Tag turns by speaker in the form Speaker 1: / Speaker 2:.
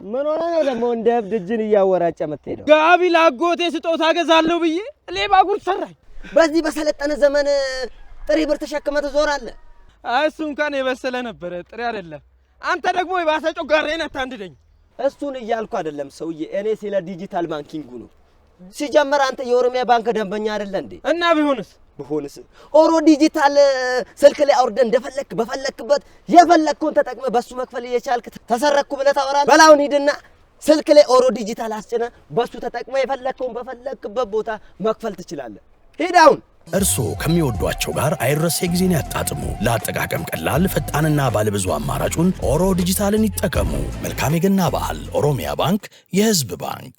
Speaker 1: ምን ሆነ ነው ደግሞ እንደ እብድ እጅን እያወራጨ መጥተው
Speaker 2: ጋቢ ላጎቴ ስጦታ ገዛለሁ ብዬ ሌባ ጉድ ሰራኝ
Speaker 1: በዚህ በሰለጠነ ዘመን ጥሪ ብር ተሸክመ ትዞራለህ
Speaker 2: እሱ እንኳን የበሰለ ነበር ጥሪ አይደለም አንተ ደግሞ የባሰ ጮጋሬን አታንድደኝ
Speaker 1: እሱን እያልኩ አይደለም ሰውዬ እኔ ስለ ዲጂታል ባንኪንግ ነው ሲጀመር አንተ የኦሮሚያ ባንክ ደንበኛ አይደለ እንዴ
Speaker 2: እና ቢሆንስ
Speaker 1: ኦሮ ዲጂታል ስልክ ላይ አውርደ እንደፈለክ በፈለክበት የፈለከውን ተጠቅመ በሱ መክፈል እየቻልክ ተሰረኩ ብለህ ታወራለህ በላውን ሂድና ስልክ ላይ ኦሮ ዲጂታል አስጭነ በሱ ተጠቅመ የፈለከውን በፈለክበት ቦታ መክፈል ትችላለህ ሂዳውን
Speaker 3: እርሶ ከሚወዷቸው ጋር አይረሴ ጊዜን ያጣጥሙ ለአጠቃቀም ቀላል ፈጣንና ባለብዙ አማራጩን ኦሮ ዲጂታልን ይጠቀሙ መልካም የገና በዓል ኦሮሚያ ባንክ የህዝብ ባንክ